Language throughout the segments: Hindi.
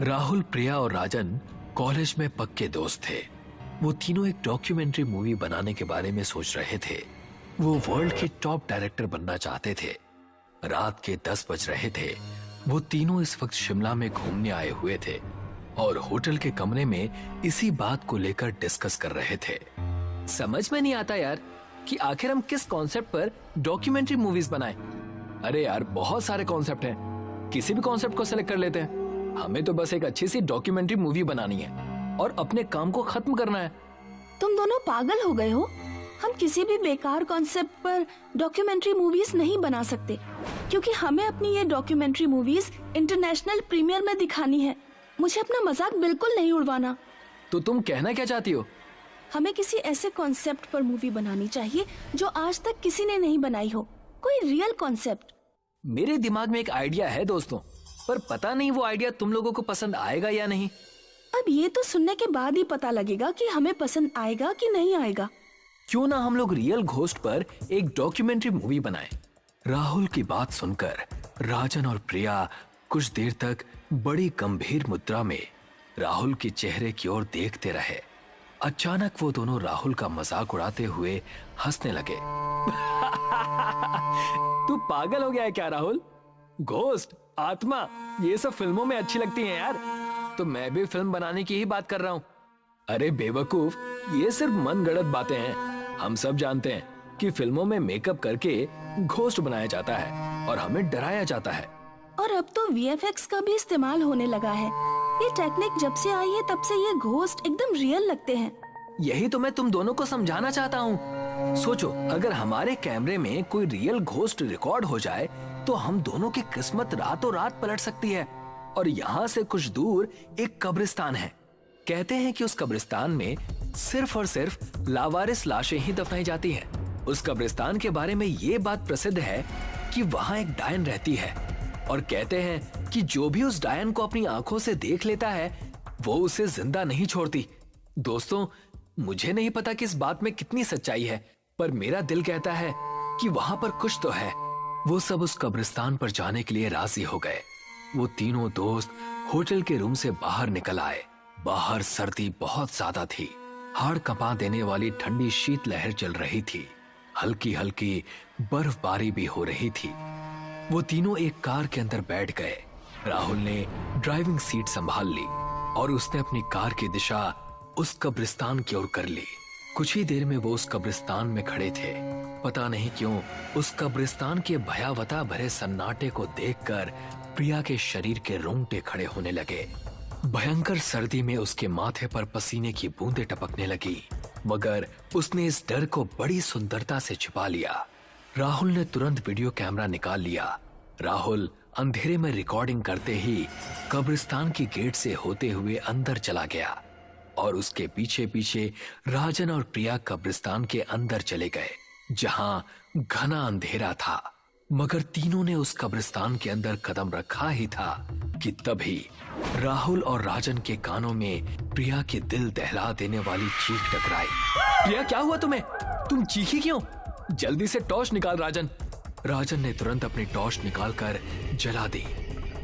राहुल, प्रिया और राजन कॉलेज में पक्के दोस्त थे। वो तीनों एक डॉक्यूमेंट्री मूवी बनाने के बारे में सोच रहे थे। वो वर्ल्ड के टॉप डायरेक्टर बनना चाहते थे। रात के 10 बज रहे थे। वो तीनों इस वक्त शिमला में घूमने आए हुए थे और होटल के कमरे में इसी बात को लेकर डिस्कस कर रहे थे। समझ में नहीं आता यार कि आखिर हम किस कॉन्सेप्ट पर डॉक्यूमेंट्री मूवीज बनाएं। अरे यार, बहुत सारे कॉन्सेप्ट हैं, किसी भी कॉन्सेप्ट को सेलेक्ट कर लेते हैं। हमें तो बस एक अच्छी सी डॉक्यूमेंट्री मूवी बनानी है और अपने काम को खत्म करना है। तुम दोनों पागल हो गए हो। हम किसी भी बेकार कॉन्सेप्ट पर डॉक्यूमेंट्री मूवीज नहीं बना सकते, क्योंकि हमें अपनी ये डॉक्यूमेंट्री मूवीज इंटरनेशनल प्रीमियर में दिखानी है। मुझे अपना मजाक बिल्कुल नहीं उड़वाना। तो तुम कहना क्या चाहती हो? हमें किसी ऐसे कॉन्सेप्ट पर मूवी बनानी चाहिए जो आज तक किसी ने नहीं बनाई हो, कोई रियल कॉन्सेप्ट। मेरे दिमाग में एक आइडिया है दोस्तों, पर पता नहीं वो आइडिया तुम लोगों को पसंद आएगा या नहीं। अब ये तो सुनने के बाद ही पता लगेगा कि हमें पसंद आएगा कि नहीं आएगा। क्यों ना हम लोग रियल घोस्ट पर एक डॉक्यूमेंट्री मूवी बनाएं। राहुल की बात सुनकर राजन और प्रिया कुछ देर तक बड़ी गंभीर मुद्रा में राहुल के चेहरे की ओर देखते रहे। अचानक वो दोनों राहुल का मजाक उड़ाते हुए हंसने लगे। तू पागल हो गया है क्या राहुल? घोस्ट, आत्मा, ये सब फिल्मों में अच्छी लगती हैं यार। तो मैं भी फिल्म बनाने की ही बात कर रहा हूँ। अरे बेवकूफ, ये सिर्फ मनगढ़ंत बातें हैं। हम सब जानते हैं कि फिल्मों में मेकअप करके घोस्ट बनाया जाता है और हमें डराया जाता है। और अब तो VFX का भी इस्तेमाल होने लगा है। ये टेक्निक जब से आई है तब से ये घोस्ट एकदम रियल लगते हैं। यही तो मैं तुम दोनों को समझाना चाहता हूँ। सोचो, अगर हमारे कैमरे में कोई रियल घोस्ट रिकॉर्ड हो जाए तो हम दोनों की किस्मत रातों रात पलट सकती है। और यहाँ से कुछ दूर एक कब्रिस्तान है। कहते हैं कि उस कब्रिस्तान में सिर्फ और सिर्फ लावारिस लाशें ही दफनाई जाती हैं। उस कब्रिस्तान के बारे में ये बात प्रसिद्ध है कि वहाँ एक डायन रहती है और कहते हैं कि जो भी उस डायन को अपनी आंखों से देख लेता है वो उसे जिंदा नहीं छोड़ती। दोस्तों, मुझे नहीं पता कि इस बात में कितनी सच्चाई है, पर मेरा दिल कहता है कि वहाँ पर कुछ तो है। वो सब उस कब्रिस्तान पर जाने के लिए राजी हो गए। वो तीनों दोस्त होटल के रूम से बाहर निकल आए। बाहर सर्दी बहुत ज्यादा थी। हाड़ कंपा देने वाली ठंडी शीतलहर चल रही थी। हल्की हल्की बर्फबारी भी हो रही थी। वो तीनों एक कार के अंदर बैठ गए। राहुल ने ड्राइविंग सीट संभाल ली और उसने अपनी कार की दिशा उस कब्रिस्तान की ओर कर ली। कुछ ही देर में वो उस कब्रिस्तान में खड़े थे। पता नहीं क्यों उस कब्रिस्तान के भयावता भरे सन्नाटे को देखकर प्रिया के शरीर के रोंगटे खड़े होने लगे। भयंकर सर्दी में उसके माथे पर पसीने की बूंदें टपकने लगी, मगर उसने इस डर को बड़ी सुंदरता से छिपा लिया। राहुल ने तुरंत वीडियो कैमरा निकाल लिया। राहुल अंधेरे में रिकॉर्डिंग करते ही कब्रिस्तान की गेट से होते हुए अंदर चला गया और उसके पीछे पीछे राजन और प्रिया कब्रिस्तान के अंदर चले गए, जहां घना अंधेरा था। मगर तीनों ने उस कब्रिस्तान के अंदर कदम रखा ही था कि तभी राहुल और राजन के कानों में प्रिया के दिल दहला देने वाली चीख टकराई। प्रिया, क्या हुआ तुम्हें? तुम चीखी क्यों? जल्दी से टॉर्च निकाल राजन। राजन ने तुरंत अपनी टॉर्च निकालकर जला दी,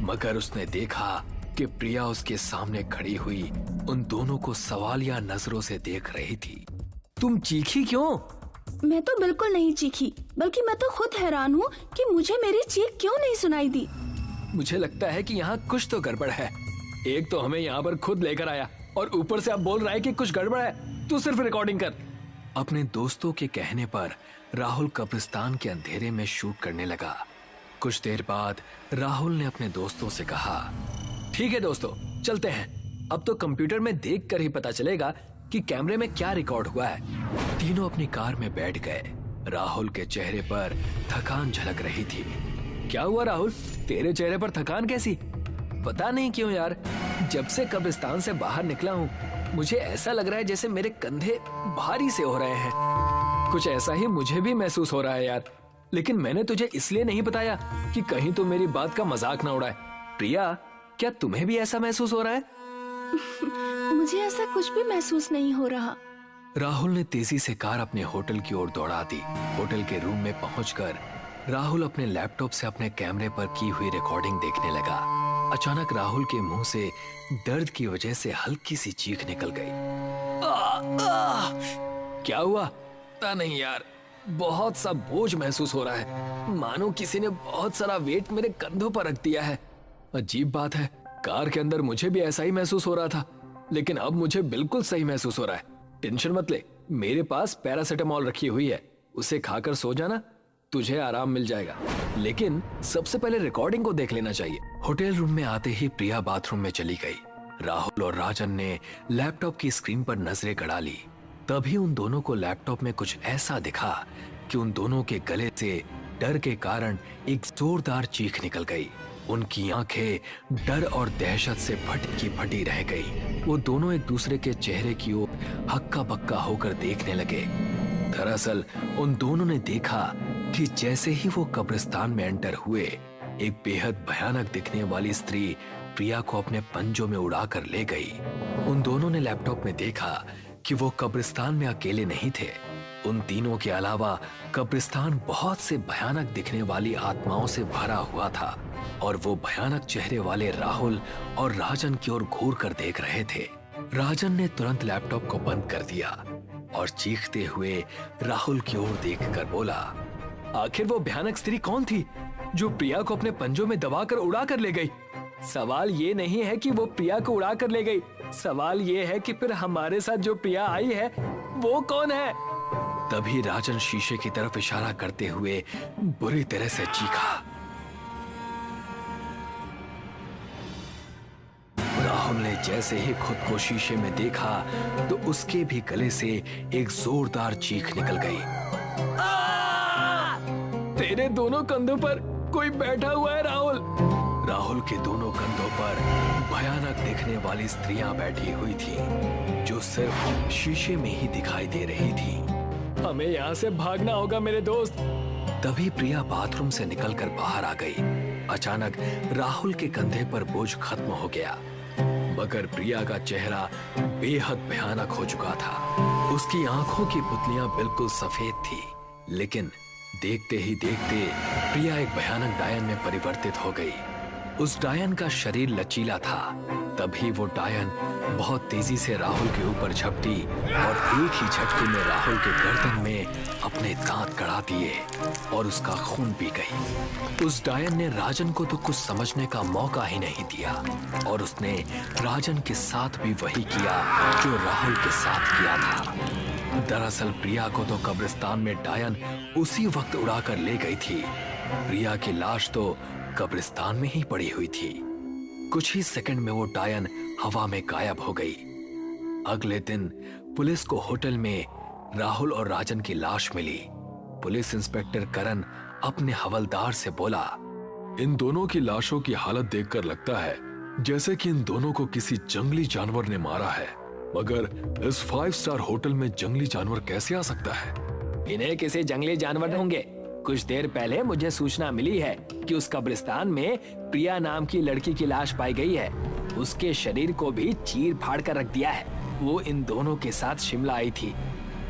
मगर उसने देखा कि प्रिया उसके सामने खड़ी हुई उन दोनों को सवालिया नजरों से देख रही थी। तुम चीखी क्यों? मैं तो बिल्कुल नहीं चीखी, बल्कि मैं तो खुद हैरान हूँ कि मुझे मेरी चीख क्यों नहीं सुनाई दी। मुझे लगता है कि यहाँ कुछ तो गड़बड़ है। एक तो हमें यहाँ पर खुद लेकर आया और ऊपर से आप बोल रहा है कि कुछ गड़बड़ है। तू सिर्फ रिकॉर्डिंग कर। अपने दोस्तों के कहने पर राहुल कब्रिस्तान के अंधेरे में शूट करने लगा। कुछ देर बाद राहुल ने अपने दोस्तों से कहा, ठीक है दोस्तों, चलते हैं। अब तो कंप्यूटर में देख कर ही पता चलेगा कि कैमरे में क्या रिकॉर्ड हुआ है। तीनों अपनी कार में बैठ गए। राहुल के चेहरे पर थकान झलक रही थी। क्या हुआ राहुल, तेरे चेहरे पर थकान कैसी? पता नहीं क्यों यार, जब से कब्रिस्तान से बाहर निकला हूँ मुझे ऐसा लग रहा है जैसे मेरे कंधे भारी से हो रहे हैं। कुछ ऐसा ही मुझे भी महसूस हो रहा है यार, लेकिन मैंने तुझे इसलिए नहीं बताया कि कहीं तो मेरी बात का मजाक ना उड़ाए। प्रिया, क्या तुम्हें भी ऐसा महसूस हो रहा है? मुझे ऐसा कुछ भी महसूस नहीं हो रहा। राहुल ने तेजी से कार अपने होटल की ओर दौड़ा दी। होटल के रूम में पहुंचकर राहुल अपने लैपटॉप से अपने कैमरे पर की हुई रिकॉर्डिंग देखने लगा। अचानक राहुल के मुंह से दर्द की वजह से हल्की सी चीख निकल गई। क्या हुआ? पता नहीं यार, बहुत सा बोझ महसूस हो रहा है, मानो किसी ने बहुत सारा वेट मेरे कंधों पर रख दिया है। अजीब बात है, कार के अंदर मुझे भी ऐसा ही महसूस हो रहा था, लेकिन अब मुझे बिल्कुल सही महसूस हो रहा है। टेंशन मत ले, मेरे पास पैरासिटामोल रखी हुई है, उसे खाकर सो जाना, तुझे आराम मिल जाएगा। लेकिन सबसे पहले रिकॉर्डिंग को देख लेना चाहिए। होटल रूम में आते ही प्रिया बाथरूम में चली गई। राहुल और राजन ने लैपटॉप की स्क्रीन पर नजरें गड़ा ली। तभी उन दोनों को लैपटॉप में कुछ ऐसा दिखा कि उन दोनों के गले से डर के कारण एक जोरदार चीख निकल गई। उनकी आंखें डर और दहशत से फटी की फटी रह गई। वो दोनों एक दूसरे के चेहरे की ओर हक्का बक्का होकर देखने लगे। दरअसल उन दोनों ने देखा कि जैसे ही वो कब्रिस्तान में एंटर हुए, एक बेहद भयानक दिखने वाली स्त्री प्रिया को अपने पंजों में उड़ाकर ले गई। उन दोनों ने लैपटॉप में देखा कि वो कब्रिस्तान में अकेले नहीं थे। उन तीनों के अलावा कब्रिस्तान बहुत से भयानक दिखने वाली आत्माओं से भरा हुआ था और वो भयानक चेहरे वाले राहुल और राजन की ओर घूर कर देख रहे थे। राजन ने तुरंत लैपटॉप को बंद कर दिया और चीखते हुए राहुल की ओर देखकर बोला, आखिर वो भयानक स्त्री कौन थी जो प्रिया को अपने पंजों में दबाकर उड़ा कर ले गई? सवाल ये नहीं है कि वो प्रिया को उड़ा कर ले गई, सवाल ये है कि फिर हमारे साथ जो प्रिया आई है वो कौन है? तभी राजन शीशे की तरफ इशारा करते हुए बुरी तरह से चीखा। राहुल ने जैसे ही खुद को शीशे में देखा तो उसके भी गले से एक जोरदार चीख निकल गई। तेरे दोनों कंधों पर कोई बैठा हुआ है राहुल। राहुल के दोनों कंधों पर भयानक दिखने वाली स्त्रियां बैठी हुई थी, जो सिर्फ शीशे में ही दिखाई दे रही थी। हमें यहाँ से भागना होगा मेरे दोस्त। तभी प्रिया बाथरूम से निकलकर बाहर आ गई। अचानक राहुल के कंधे पर बोझ खत्म हो गया, मगर प्रिया का चेहरा बेहद भयानक हो चुका था। उसकी आंखों की पुतलियां बिल्कुल सफेद थी, लेकिन देखते ही देखते प्रिया एक भयानक डायन में परिवर्तित हो गई। उस डायन का शरीर लचीला था। तभी वो डायन बहुत तेजी से राहुल के ऊपर झपटी और एक ही झटके में राहुल के गर्दन में अपने दांत गड़ा दिए और उसका खून पी गई। उस डायन ने राजन को तो कुछ समझने का मौका ही नहीं दिया और उसने राजन के साथ भी वही किया जो राहुल के साथ किया था। दरअसल प्रिया को तो कब्रिस्तान में डायन उसी वक्त उड़ाकर ले गई थी। प्रिया की लाश तो कब्रिस्तान में ही पड़ी हुई थी। कुछ ही सेकंड में वो डायन हवा में गायब हो गई। अगले दिन पुलिस को होटल में राहुल और राजन की लाश मिली। पुलिस इंस्पेक्टर करण अपने हवलदार से बोला, इन दोनों की लाशों की हालत देखकर लगता है जैसे कि इन दोनों को किसी जंगली जानवर ने मारा है, मगर इस 5 स्टार होटल में जंगली जानवर कैसे आ सकता है? इन्हें किसी जंगली जानवर होंगे। कुछ देर पहले मुझे सूचना मिली है कि उस कब्रिस्तान में प्रिया नाम की लड़की की लाश पाई गई है। उसके शरीर को भी चीर फाड़ कर रख दिया है। वो इन दोनों के साथ शिमला आई थी।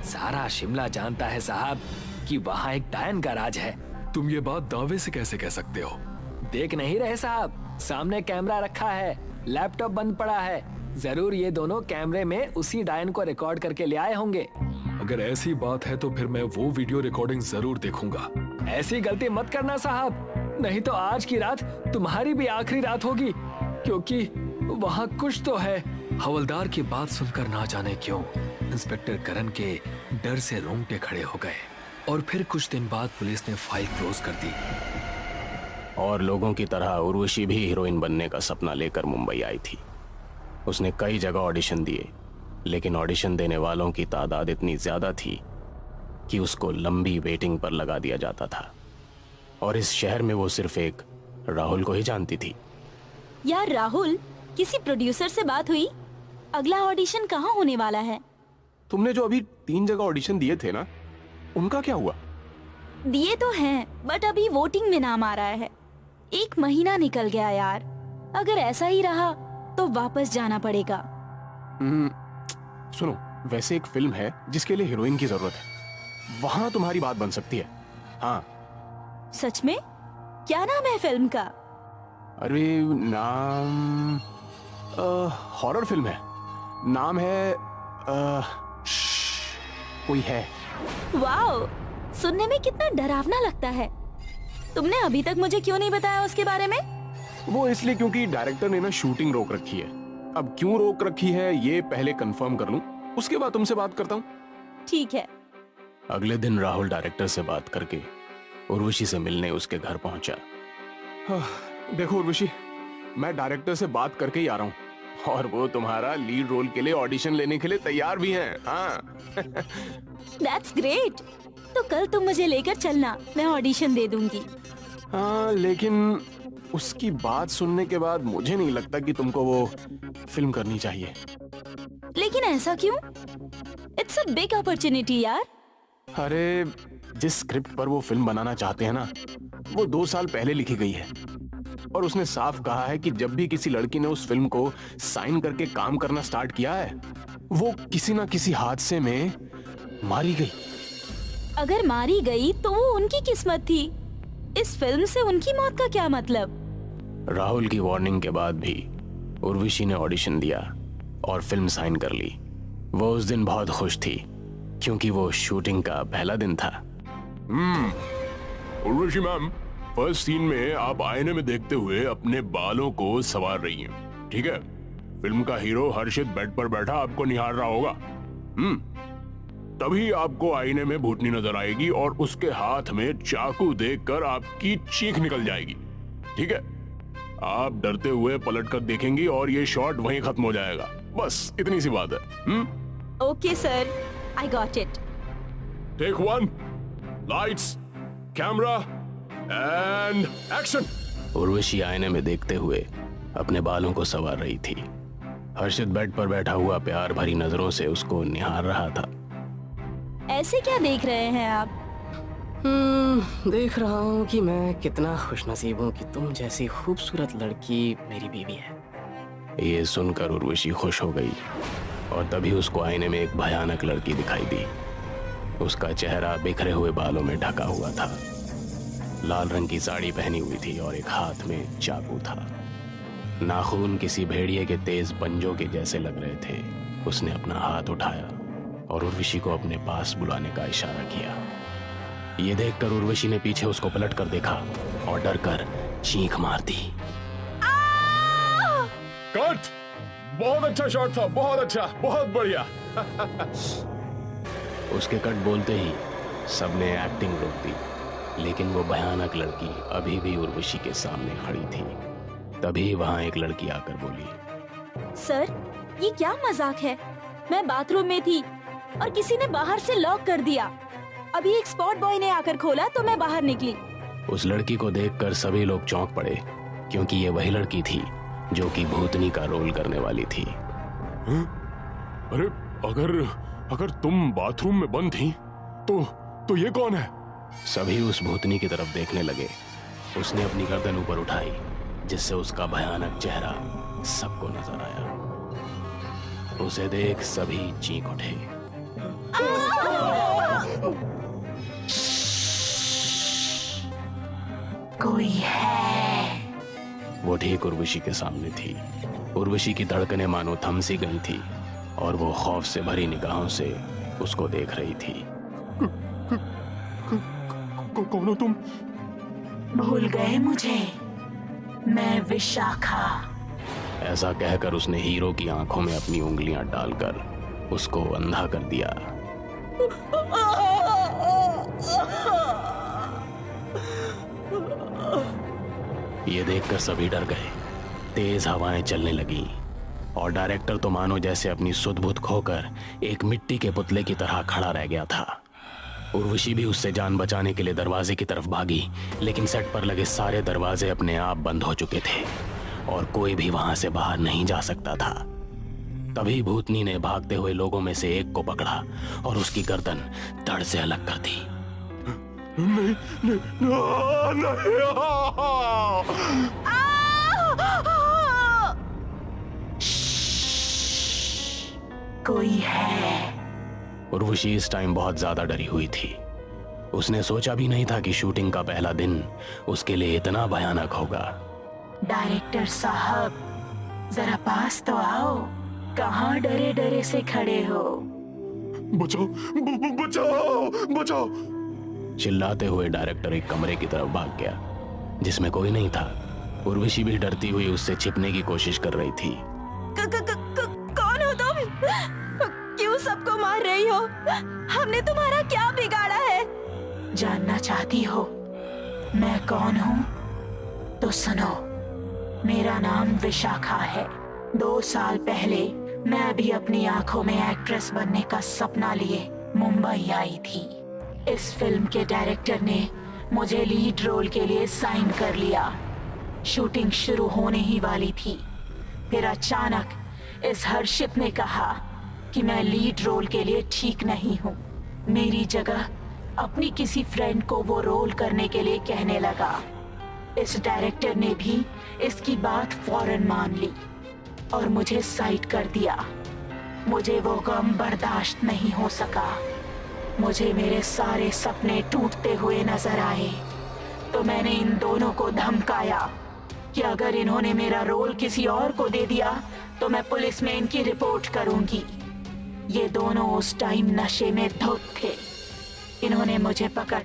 सारा शिमला जानता है साहब कि वहाँ एक डायन का राज है। तुम ये बात दावे से कैसे कह सकते हो? देख नहीं रहे साहब, सामने कैमरा रखा है, लैपटॉप बंद पड़ा है। जरूर ये दोनों कैमरे में उसी डायन को रिकॉर्ड करके ले आए होंगे। अगर ऐसी बात है तो फिर मैं वो वीडियो रिकॉर्डिंग जरूर देखूंगा। ऐसी गलती मत करना साहब, नहीं तो आज की रात तुम्हारी भी आखिरी रात होगी, क्योंकि वहाँ कुछ तो है। हवलदार की बात सुनकर ना जाने क्यों इंस्पेक्टर करण के डर से रोंगटे खड़े हो गए और फिर कुछ दिन बाद पुलिस ने फाइल क्लोज कर दी। और लोगों की तरह उर्वशी भी हीरोइन बनने का सपना लेकर मुंबई आई थी। उसने कई जगह ऑडिशन दिए, लेकिन ऑडिशन देने वालों की तादाद इतनी ज्यादा थी कि उसको लंबी वेटिंग पर लगा दिया जाता था। और इस शहर में वो सिर्फ एक राहुल को ही जानती थी। यार राहुल, किसी प्रोड्यूसर से बात हुई? अगला ऑडिशन कहाँ होने वाला है? तुमने जो अभी 3 जगह ऑडिशन दिए थे ना, उनका क्या हुआ? दिए तो हैं, बट अभी वोटिंग में नाम आ रहा है। 1 महीना निकल गया यार। अगर ऐसा ही रहा तो वापस जाना पड़ेगा। सुनो, वैसे एक फिल्म है जिसके लिए हीरोइन की जरूरत है, वहां तुम्हारी बात बन सकती है। हाँ। सच में? क्या नाम है फिल्म का? अरे नाम हॉरर फिल्म है, नाम है कोई है। वाओ, सुनने में कितना डरावना लगता है। तुमने अभी तक मुझे क्यों नहीं बताया उसके बारे में? वो इसलिए क्योंकि डायरेक्टर ने ना शूटिंग रोक रखी है। अब क्यों रोक रखी है ये पहले कंफर्म कर लूं, उसके बाद तुमसे बात करता हूं। ठीक है। अगले दिन राहुल डायरेक्टर से बात करके उर्वशी से मिलने उसके घर पहुंचा। देखो उर्वशी, मैं डायरेक्टर से बात करके ही आ रहा हूं और वो तुम्हारा लीड रोल के लिए ऑडिशन लेने के लिए तैयार भी हैं। हाँ। That's great. तो कल तुम मुझे लेकर चलना, मैं ऑडिशन दे दूंगी। हाँ, लेकिन उसकी बात सुनने के बाद मुझे नहीं लगता कि तुमको वो फिल्म करनी चाहिए। लेकिन ऐसा क्यों? इट्स अ बिग अपॉर्चुनिटी यार। अरे जिस स्क्रिप्ट पर वो फिल्म बनाना चाहते हैं ना, वो 2 साल पहले लिखी गई है और उसने साफ कहा है कि जब भी किसी लड़की ने उस फिल्म को साइन करके काम करना स्टार्ट किया है, वो किसी ना किसी हादसे में मारी गई। अगर मारी गई तो वो उनकी किस्मत थी। इस फिल्म से उनकी मौत का क्या मतलब? राहुल की वार्निंग के बाद भी उर्वशी ने ऑडिशन दिया और फिल्म साइन कर ली। वो उस दिन बहुत खुश थी क्योंकि वो शूटिंग का पहला दिन था। उर्वशी मैम, फर्स्ट सीन में आप आईने में देखते हुए अपने बालों को संवार रही हैं, ठीक है? फिल्म का हीरो हर्षित बेड पर बैठा आपको निहार रहा होगा। तभी आपको आईने में भूतनी नजर आएगी और उसके हाथ में चाकू देखकर आपकी चीख निकल जाएगी, ठीक है? आप डरते हुए पलटकर देखेंगी और ये शॉट वहीं खत्म हो जाएगा। बस इतनी सी बात है। Okay sir, I got it. Take 1, lights, camera and action. Urvashi आईने में देखते हुए अपने बालों को संवार रही थी। हर्षित बेड पर बैठा हुआ प्यार भरी नजरों से उसको निहार रहा था। ऐसे क्या देख रहे हैं आप? देख रहा हूँ कि मैं कितना खुशनसीब हूँ कि तुम जैसी खूबसूरत लड़की मेरी बीवी है। ये सुनकर उर्वशी खुश हो गई और तभी उसको आईने में एक भयानक लड़की दिखाई दी। उसका चेहरा बिखरे हुए बालों में ढका हुआ था, लाल रंग की साड़ी पहनी हुई थी और एक हाथ में चाकू था। नाखून किसी भेड़िए के तेज पंजों के जैसे लग रहे थे। उसने अपना हाथ उठाया और उर्वशी को अपने पास बुलाने का इशारा किया। ये देखकर उर्वशी ने पीछे उसको पलट कर देखा और डर कर चीख मार दी। कट! बहुत अच्छा शॉट था, बहुत अच्छा, बहुत बढ़िया। उसके कट बोलते ही सबने एक्टिंग रोक दी, लेकिन वो भयानक लड़की अभी भी उर्वशी के सामने खड़ी थी। तभी वहां एक लड़की आकर बोली, सर, ये क्या मजाक है? मैं बाथरूम में थी और किसी ने बाहर से लॉक कर दिया। अभी एक स्पॉट बॉय ने आकर खोला तो मैं बाहर निकली। उस लड़की को देखकर सभी लोग चौंक पड़े क्योंकि ये वही लड़की थी जो कि भूतनी का रोल करने वाली थी। अरे अगर तुम बाथरूम में बंद थी तो ये कौन है? सभी उस भूतनी की तरफ देखने लगे। उसने अपनी गर्दन ऊपर उठाई जिससे उसका भयानक चेहरा सबको नजर आया। उसे देख सभी चीख उठे। कोई है। वो ठीक उर्वशी के सामने थी। उर्वशी की धड़कनें मानो थम सी गई थी और वो खौफ से भरी निगाहों से उसको देख रही थी। कौन हो तुम? भूल गए मुझे? मैं विशाखा। ऐसा कहकर उसने हीरो की आंखों में अपनी उंगलियां डालकर उसको अंधा कर दिया। ये देखकर सभी डर गए। तेज हवाएं चलने लगी और डायरेक्टर तो मानो जैसे अपनी सुध-बुध खोकर एक मिट्टी के पुतले की तरह खड़ा रह गया था। उर्वशी भी उससे जान बचाने के लिए दरवाजे की तरफ भागी, लेकिन सेट पर लगे सारे दरवाजे अपने आप बंद हो चुके थे और कोई भी वहां से बाहर नहीं जा सकता था। तभी भूतनी ने भागते हुए लोगों में से एक को पकड़ा और उसकी गर्दन धड़ से अलग कर दी। नहीं। कोई है। उर्वशी इस टाइम बहुत ज्यादा डरी हुई थी। उसने सोचा भी नहीं था कि शूटिंग का पहला दिन उसके लिए इतना भयानक होगा। डायरेक्टर साहब, जरा पास तो आओ। कहाँ डरे डरे से खड़े हो? बचाओ बचाओ बचाओ। चिल्लाते हुए डायरेक्टर एक कमरे की तरफ भाग गया जिसमें कोई नहीं था। उर्वशी भी डरती हुई उससे छिपने की कोशिश कर रही थी। कौन हो तुम? क्यों सबको मार रही हो? हमने तुम्हारा क्या बिगाड़ा है? जानना चाहती हो मैं कौन हूँ? तो सुनो, मेरा नाम विशाखा है। 2 साल पहले मैं भी अपनी आंखों में एक्ट्रेस बनने का सपना लिए मुंबई आई थी। इस फिल्म के डायरेक्टर ने मुझे लीड रोल के लिए साइन कर लिया। शूटिंग शुरू होने ही वाली थी, फिर अचानक इस हर्षित ने कहा कि मैं लीड रोल के लिए ठीक नहीं हूँ। मेरी जगह अपनी किसी फ्रेंड को वो रोल करने के लिए कहने लगा। इस डायरेक्टर ने भी इसकी बात फौरन मान ली और मुझे साइड कर दिया। मुझे वो गम बर्दाश्त नहीं हो सका। मुझे मेरे सारे सपने टूटते हुए नजर आए, तो मैंने इन दोनों को धमकाया कि अगर इन्होंने मेरा रोल किसी और को दे दिया तो मैं पुलिस में इनकी रिपोर्ट करूंगी। ये दोनों उस टाइम नशे में धुत थे। इन्होंने मुझे पकड़